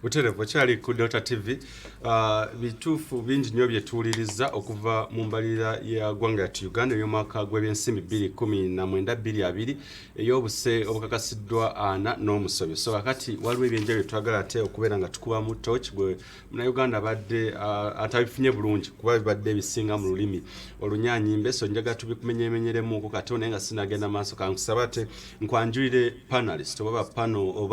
Buterevu kyali ku Delta TV bituufu bingi nnyo bye tuwuliriza okuva mu mbalira ya ggwanga yattu Uganda ey'omwaka gw'ebyensimbi 2019-2020 ey'obuse obukakasiddwa ana n'omusobyo. So kakati waliwo ebyenjawulo twagala ate okubeera nga tukubamu torch bwe Munnayuganda abadde atabifunye bulungi kuba bibadde ebisinga mu lulimi olunyanyimbe, so njagala tubikumenyemenyeremuko kati naye nga sinagenda maaso kankusaba ate nkwanjulire panelist oba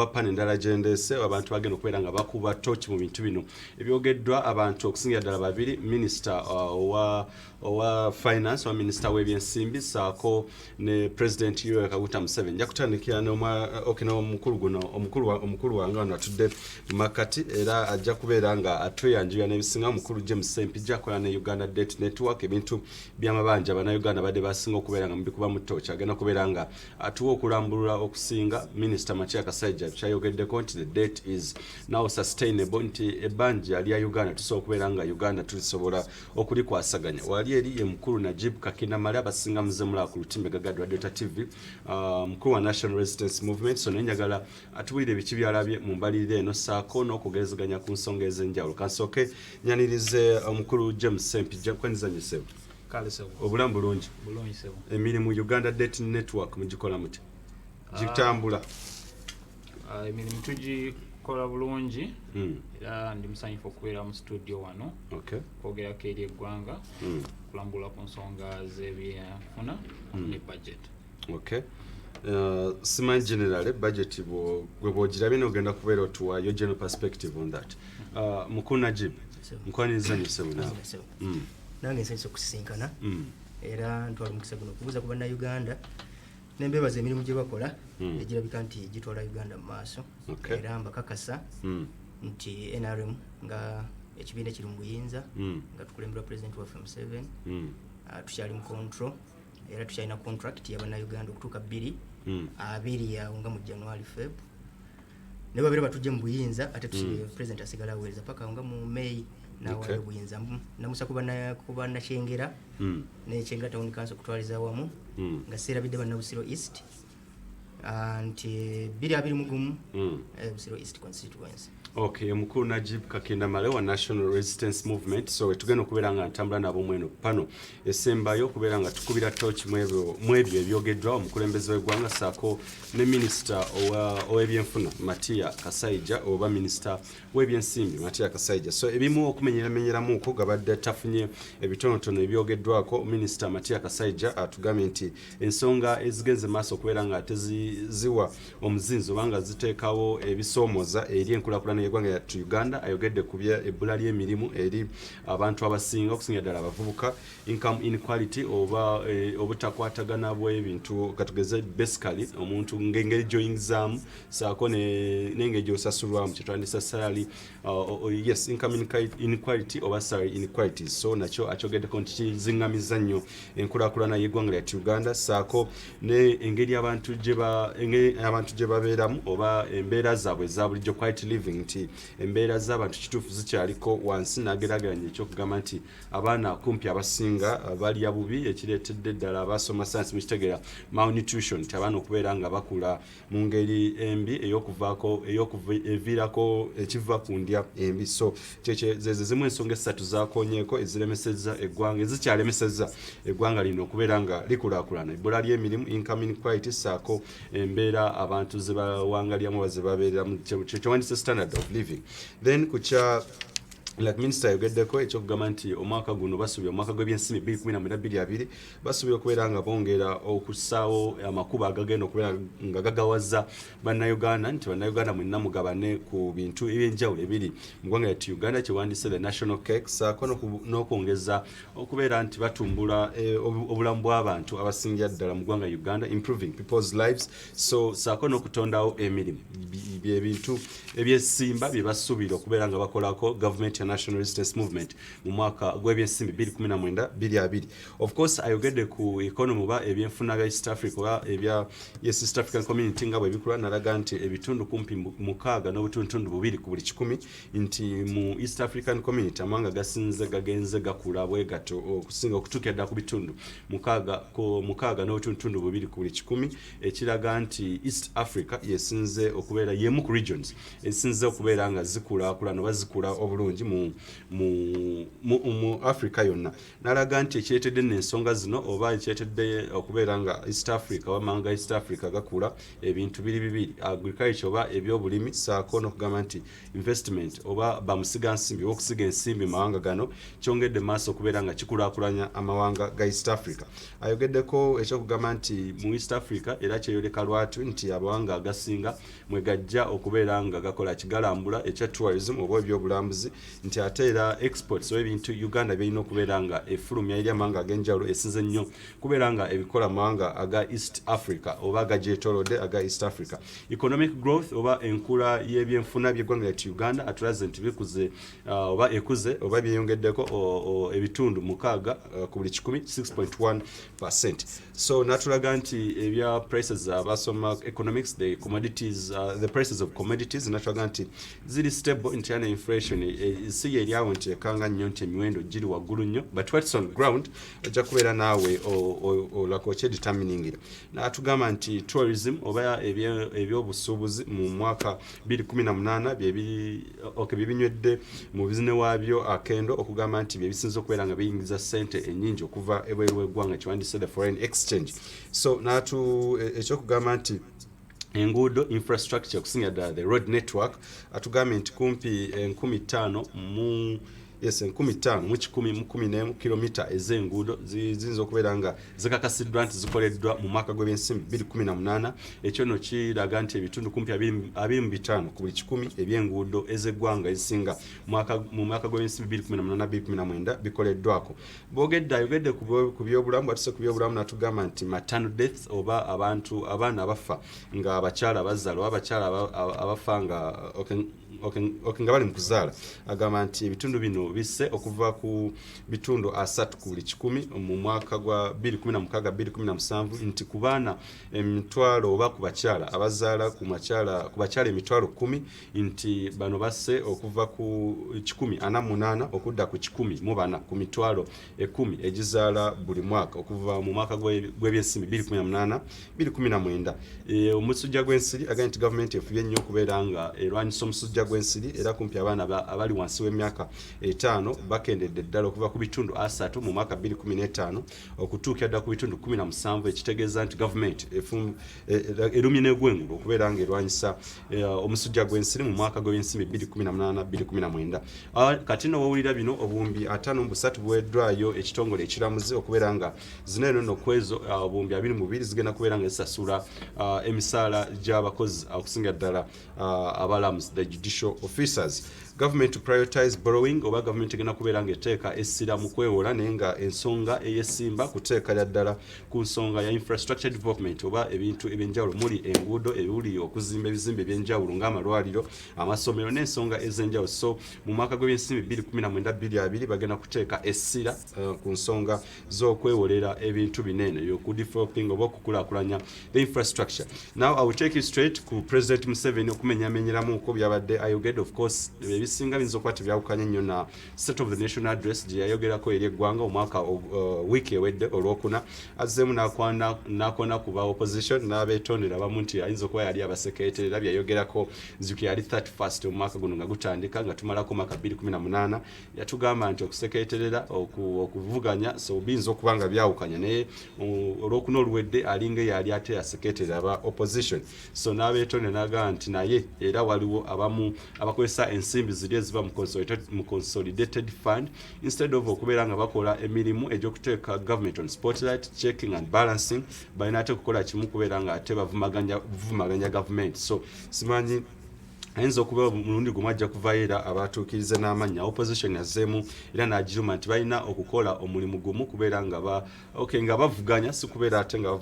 panel endala gyendeese abantu bagenda okubeera nga bakuba torch mu bintu bino ebyogeddwa abantu okusingira ddala babiri, minister owa finance wa minister w'ebyensimbi saako ne president Yoweri Kaguta Museveni. Nja kutandikira n'omukulu guno omukulu wange wano atudde mu makati era ajja kubeera nga atweyanjulira n'ebisinga. Omukulu James Sempijja akola ne Uganda Debt Network, ebintu by'amabanja bannayuganda badde basinga okubeera nga mubikuba mu torch agenda kubeera nga atuwa okulambulula okusinga. Minister Matia Kasaija kyayogeddeko nti the debt is now sustainable, nti ebbanja lya Uganda tusobola okubeera nga Uganda tulisobola okulikwasaganya. Wali eri ye mukulu Najib Kakinamale abasinga muzemula ku lutimbe gagadwa Delta TV, mukulu wa National Resistance Movement. So nenjagala atuwulire ebiki byalabye mu mbalirire eno saako n'okugezeganya ku nsonga ez'enjawulo. Kansooke nyanirize omukulu James Sempijja kwenizanyise obulamu bulungi. Emirimu Uganda Debt Network mugikola muti gitambula? Emirimu tugikola bulungi era ndi musanyufu okubeera mu studio wano kwogerako eri eggwanga kulambula ku nsonga z'ebyenfuna ne budget. Simanyi general budget gwe bwogirabye n'ogenda kubeera otuwa your general perspective on that. Mukulu Najib nkwaniriza nawe. Nange nsanyusa okusisinkana era ntwala omukisa guno okubuuza ku bannayuganda nembeebaza emirimu gye bakola egirabika nti gitwala Uganda mu maaso era mbakakasa nti NRM nga ekibiina kiri mu buyinza nga tukulemberwa President waffe Museveni tukyali mu control era tukyalina contract y'abannayuganda okutuuka 20 awo nga mu January Feb ne babeera batujje mu buyinza ate President asigala aweereza paka nga mu May nawayo buyinza namusa kuba nakyengera nekyengera Town Council kutwaliza wamu nga serabidde bannabusiro East nti 2021 Busiro East constituency. Mukulu Najib Kakinamale wa National Resistance Movement. So tugenda okubeera nga ntambula nabo mweno pano esembayo okubeera nga tukubira torch mu ebyo ebyogeddwa omukulembeze w'eggwanga saako ne minister ow'ebyenfuna Matia Kasaija oba minister w'ebyensimbi Matia Kasaija. So ebimu okumenyeramuko gabadde tafunye ebitonotono ebyogeddwako. Minister Matia Kasaija atugambye nti ensonga ezigenze maaso okubeera nga teziwa omuzinzi obanga ziteekawo ebisoomoza eri enkulaakulana y'eggwanga yattu Uganda. Ayogedde ku ebbula ly'emirimu eri abantu abasinga okusinga ddala abavubuka, income inequality oba obutakwatagana bw'ebintu katugeze basically omuntu ng'engeri gy'oyingizaamu saako n'engeri gy'osasulwamu kyetwandisa salary income inequality oba salary inequalities. So nakyo akyogeddeko nti kizingamizza nnyo enkulaakulana y'eggwanga lyattu Uganda saako n'engeri abantu gye babeeramu oba embeera zaabwe eza bulijjo quality living, nti embeera z'abantu kituufu zikyaliko wansi. Nageraageranya ekyokugamba nti abaana kumpi abasinga balya bubi ekireetedde ddala abasoma science mukitegeera malnutrition, nti abaana okubeera nga bakula mu ngeri embi eviirako ekiva ku ndya embi. So zimu ensonga esatu zakonyeeko eziremesezza eggwanga ezikyalemesezza eggwanga lino okubeera nga likulaakulana: ebbula ly'emirimu, income inequality, saako embeera abantu ze bawangalyamu oba ze babeeramu kyewandise standard of living. Then kucha like minister yogeddeko ekyokugamba nti omwaka guno basuubira omwaka gw'ebyensimbi 2019-2020 basuubira okubeera nga bongera okusaawo amakubo agagenda okubeera nga gagawaza bannayuganda, nti bannayuganda mwenna mugabane ku bintu ebyenjawulo ebiri mu ggwanga lyattu Uganda kyewandise the national cake, saako n'okwongeza okubeera nti batumbula obulamu bw'abantu abasingira ddala mu ggwanga Uganda, improving people's lives. So saako n'okutondawo emirimu byebintu ebyesimba bye basuubira okubeera nga bakolako government international resistance movement mu mwaka gw'ebyensimbi 2019-2020. Of course ayogedde ku economy oba ebyenfuna bya East Africa oba ebya East African community nga bwe bikula, nalaga nti ebitundu kumpi mukaaga n'obutundu bubiri ku buli 100 nti mu East African community amawanga gasinze gagenze gakula bwe gato okusinga okutuukira ddala ku bitundu mukaaga n'obutundu bubiri ku buli 100, ekiraga nti East Africa yesinze okubeera yemu ku regions esinze okubeera nga zikulaakulana oba zikula obulungi mu Africa yonna. Nalaga nti ekireetedde n'ensonga zino oba ekireetedde okubeera nga East Africa oba amawanga East Africa gakula ebintu bibiri, agriculture oba ebyobulimi saako n'okugamba nti investment oba bamusigansimbi okusiga ensimbi mawanga gano kyongedde maaso okubeera nga kikulaakulanya amawanga ga East Africa. Ayogeddeko ekyokugamba nti mu East Africa era kyeyoleka lwatu nti amawanga agasinga mwe gajja okubeera nga gakola kigalambula ekya tourism oba ebyobulambuzi, nti ate era exports oba ebintu Uganda byalina okubeera nga efulumya eri amawanga ag'enjawulo esinze nnyo kubeera nga ebikola amawanga aga East Africa oba agagyetoolodde aga East Africa. Economic growth oba enkula y'ebyenfuna by'eggwanga lyattu Uganda atulaze nti bikuze oba ekuze oba byeyongeddeko ebitundu mukaaga ku buli 100, 6.1%. So natulaga nti ebya prices abasoma economics, the commodities, the prices of commodities natulaga nti ziri stable nti yana inflation si yeriawo nti ekanga nnyo nti emiwendo giri waggulu nnyo, but what's on ground ojja kubeera naawe olako kyedetermining. Natugamba nti tourism oba ebyobusuubuzi mu mwaka 2018 byebinywedde mu bizine waabyo akendo okugamba nti byebisinza okubeera nga biyingiza ssente ennyingi okuva ebweru w'eggwanga kiwandise the foreign exchange. So ekyokugamba nti enguudo infrastructure okusinga ddala the road network atugambe nti kumpi 15,000 mu 10,000 kilomita ez'enguudo ziyinza okubeera nga zikakasiddwa nti zikoleddwa mu mwaka gw'ebyensimbi 2018. Ekyo no kiraga nti ebitundu kumpi 25 ku buli 100 eby'enguudo ez'eggwanga ezisinga mu mwaka gw'ebyensimbi 2018-2019 bikoleddwako. Ayogedde ku byobulamu, atuse ku byobulamu natugamba nti maternal deaths oba abaana abafa nga abakyala bazaala oba abakyala abafa nga nga bali mu kuzaala. Agamba nti ebitundu bino bisse okuva ku bitundu 3 ku buli 100 mu mwaka gwa 2016-2017 nti ku baana emitwalo oba ku bakyala abazaala ku bakyala emitwalo 10 nti bano basse okuva ku 148 okudda ku 104 ku mitwalo 10 egizaala buli mwaka okuva mu mwaka gw'ebyensimbi 2018-2019. Omusujja gw'ensiri agamba nti gavumenti efubye nnyo okubeera nga erwanyisa omusujja gw'ensiri era kumpi abaana abali wansi w'emyaka 5 bakendedde ddala okuva ku bitundu 3 mu mwaka 2015 okutuukira ddala ku bitundu 17, ekitegeeza nti gavumenti erumye n'egwengulu okubeera nga erwanyisa omusujja gw'ensiri mu mwaka gw'ebyensimbi 2018-2019. Kati no wawulira bino obuwumbi 53 buweddwayo ekitongole ekiramuzi okubeera nga zino eno nokwezo obuwumbi 22 zigenda kubeera nga zisasula emisaala gy'abakozi okusinga ddala abalamuzi the judicial officers. Government to prioritize borrowing oba government egenda kubeera nga eteeka essira mu kwewola naye nga ensonga eyesimba kuteeka ddala ku nsonga ya infrastructure development oba ebintu ebyenjawulo muli enguudo ebuli okuzimba ebizimbe ebyenjawulo ng'amalwaliro, amasomero n'ensonga ez'enjawulo. So mu mwaka gw'ebyensimbi 2019-2020 bagenda kuteeka essira ku nsonga z'okwewolera ebintu binene yokudeveloping oba okukulaakulanya the infrastructure. Now I will take you straight ku President Museveni okumenyamenyeramu uko byabadde ayogedde. Of course ebisinga binza okuba tebyawukanye nnyo na State of the Nation Address gye yayogerako eri eggwanga omwaka wiiki ewedde olwokuna. Azzeemu n'akona ku ba opposition n'abeetondera abamu nti ayinza okuba yali abasekeeterera byayogerako nzikuki yali 31st omwaka guno nga gutandika nga tumalako mwaka 2018. Yatugamba nti okusekeeterera okuvuganya so biyinza okuba nga byawukanya naye olwokuna oluwedde alinga yali ate yasekeeterera aba opposition. So n'abeetondera n'agamba nti naye era waliwo abamu abakozesa ensimbi ziri eziva mu consolidated fund instead of okubeera nga bakola emirimu egy'okuteeka government on spotlight checking and balancing balina ate kukola kimu kubeera nga ate bavumaganya government. So simanyi ayinza okuba mulundi gumu ajja kuvayo era abatuukirize n'amannya opposition yazzeemu era n'agiruma nti balina okukola omulimu gumu kubeera nga bavuganya si kubeera ate nga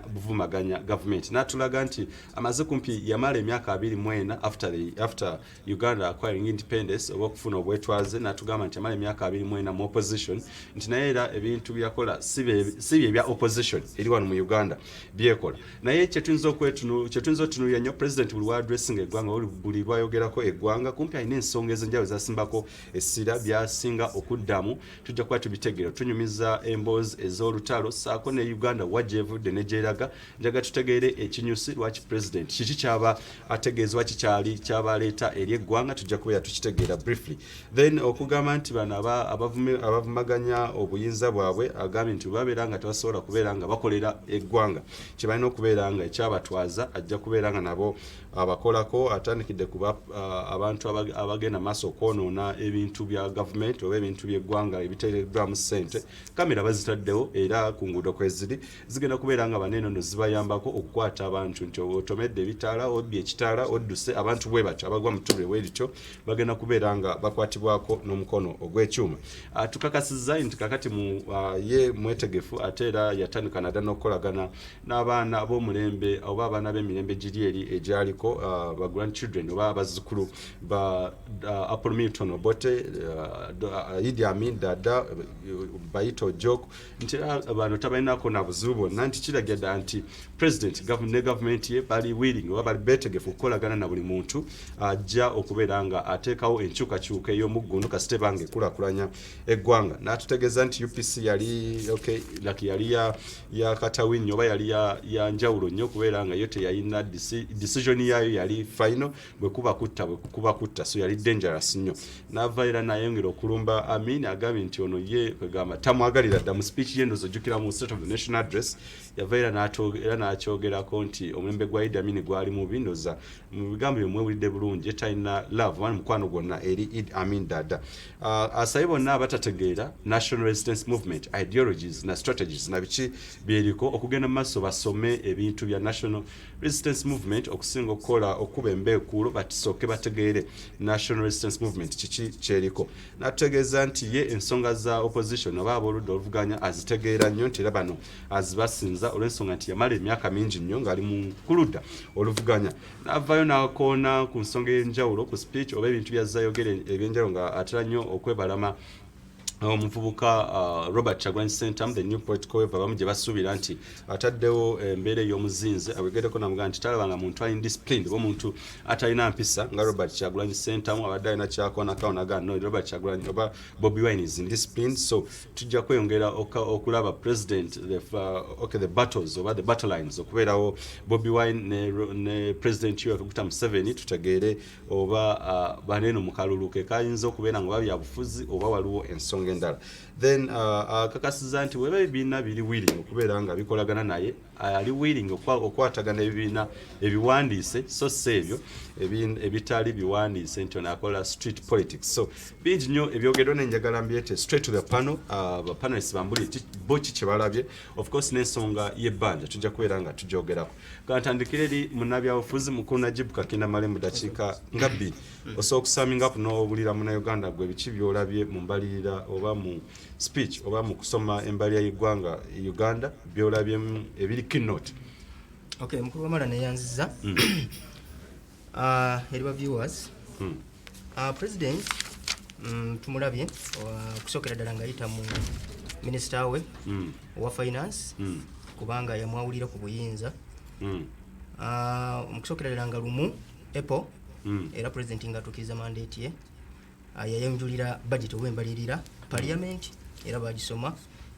buvumaganya gavumenti. N'atulaga nti amaze kumpi yamala emyaka 24 after Uganda acquiring independence oba okufuna obwetwaze, n'atugamba nti yamala emyaka 24 mu opposition nti naye era ebintu byakola si bye bya opposition eri wano mu Uganda byekola. Naye kyetuyinza otunuulira nnyo president buli wa addressing eggwanga buli lwayogerako eggwanga kumpi alina ensonga ez'enjawulo zasimbako essira byasinga okuddamu tujja kuba tubitegeera tunyumiza emboozi ez'olutalo saako ne Uganda wajja evudde ne gyeraga njaga tutegeere ekinyusi lwaki president kiki kyaba ategeezebwa kyabaleeta eri eggwanga tujja kubeera tukitegeera briefly. Then okugamba nti bano abavumaganya obuyinza bwabwe agambye nti babeera nga tebasobola kubeera nga bakolera eggwanga kye balina okubeera nga ekyabatwaza ajja kubeera nga nabo abakolako atandikidde kuba abantu abagenda maaso okwonoona ebintu bya gavumenti oba ebintu by'eggwanga ebiteereddwamu ssente. Kamera bazitaddewo era ku nguudo kweziri zigenda kubeera nga banene no zibayambako okukwata abantu nti otomedde ebitaala obbye ekitaala odduse abantu bwe batyo abagwa mu ttube bwe lityo bagenda kubeera nga bakwatibwako n'omukono ogw'ekyuma. Tukakasizza nti kakati ye mwetegefu ate era yatandika nadda n'okukolagana n'abaana b'omulembe oba abaana b'emirembe giri eri egyaliko ba grandchildren oba abazzukulu ba Apple Milton Obote Idi Amin Dada Baito Joko nti abantu tabalinako na buzibu bonna nti kiragenda nti president government ye bali willing oba bali betegefu okukolagana na buli muntu ajja okubeera nga ateekawo enkyukakyuka ey'omuggundu kasite bange ekulakulanya eggwanga. N'atutegeeza nti UPC yali ya katawinyo oba yali ya njawulo nnyo okubeera nga yo teyalina decision yayo yali final bwe kuba kutta so yali dangerous nnyo. N'ava era nayongera okulumba Amin agambye nti ono ye kwegamba tamwagalira dda mu speech ye ndozo jjukira mu State of the Nation Address yava era n'akyogerako nti omulembe gwa Idi Amin gwali mubi ndoza mu bigambo byemwewulidde bulungi talina love wani mukwano gwonna eri Idi Amin Dada. Asabye bonna abatategeera national resistance movement ideologies na strategies na biki byeriko okugenda mu maaso basome ebintu bya national resistance movement okusinga okukola okuba embeekuulo batisooke bategeere national resistance movement kiki kyeriko. N'atutegeeza nti ye ensonga za opposition oba ab'oludda oluvuganya azitegeera nnyo nti era bano azibasinza olw'ensonga nti yamala emyaka mingi nnyo ng'ali mu kuludda oluvuganya. N'avaayo n'akoona ku nsonga ey'enjawulo ku speech oba ebintu by'azzayogera ebyenjawulo nga atera nnyo okwebalama omuvubuka Robert Kyagulanyi Ssentamu the new political wave abamu gye basuubira nti ataddewo embeera ey'omuzinze Abageddeko-Onafunamu nti talabanga muntu ali disciplined oba omuntu atalina mpisa nga Robert Kyagulanyi Ssentamu abadde alina kyakoonakawona no Robert Kyagulanyi oba Bobi Wine is indisciplined. So tujja kweyongera okulaba president the battles oba the battle lines okubeerawo Bobi Wine ne president Yoweri Kaguta Museveni tutegeere oba baneno mu kalulu ke kayinza okubeera nga babya bufuzi oba waliwo ensonga endala. Then kakasiza nti weba ebibiina biri willing okubeera nga bikolagana naye ali willing okwatagana ebibiina ebiwandiise so sebyo ebitali biwandiise nti onakola street politics. So bingi nnyo ebyogeddwa nenjagala mbyete straight to the panel. Panelists bambuli bo ki kye balabye of course n'ensonga y'ebbanja tujja kubeera nga tugyogerako. Kantandikire eri munnabyabufuzi mukulu Najib Kakinda Male mu dakiika nga 2 osobola okusaminga up n'obulira munnayuganda gwe biki byolabye mu mbalirira oba mu speech oba mu kusoma embalirira y'eggwanga Uganda byolabyemu ebiri keynote. Okay, mukulu Wamala neyanziza eri ba viewers president tumulabye okusookera ddala nga ayita mu minister we wa finance kubanga yamwawulira ku buyinza okusookera ddala nga lumu Apple era president nga atuukiriza mandate ye yayanjulira budget oba embalirira parliament era bagisoma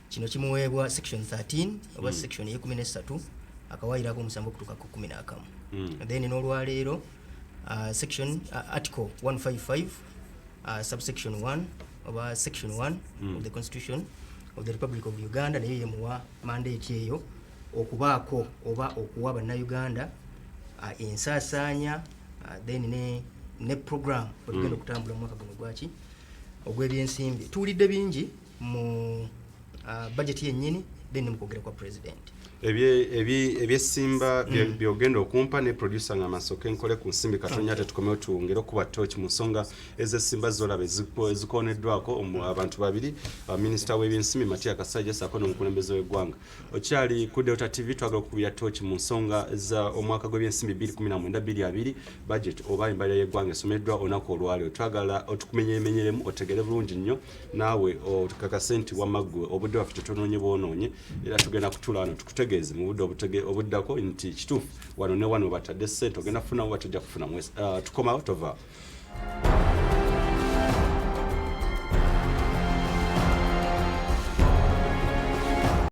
kino kimuweebwa section 13 oba section ye 13 akawaayirako omusango okutuuka ku 11. Then n'olwaleero section article 155 subsection 1 oba section 1 of the constitution of the Republic of Uganda naye yemuwa mandate eyo okubaako oba okuwa bannayuganda ensaasaanya then ne program olugenda okutambula mu mwaka guno ogw'ebyensimbi. Tuwulidde bingi mu budget yennyini then mukogera kwa president ebyesimba byogenda okumpa ne producer nga Masoke nkole ku nsimbi katonya ate tukomeo tuwongera okuba torch mu nsonga ezesimba zolabe zikoneddwako abantu babiri minister w'ebyensimbi Matia Kasajja sako n'omukulembeze w'eggwanga okyali ku Delta TV twagala okubya torch mu nsonga za omwaka gw'ebyensimbi 2019-2020 budget oba embalya y'eggwanga esomeddwa onako olwaliro twagala otukumenyeremenyeremu otegere bulungi nnyo naawe otukakase nti wamaggwe obudde waffe tutonoonye bwonoonye era tugenda kutula wano tukutegeeze mu budde obuddako nti kituufu wano ne wano batadde ssente ogenda kufunamu batojja kufunamu tukomawo tova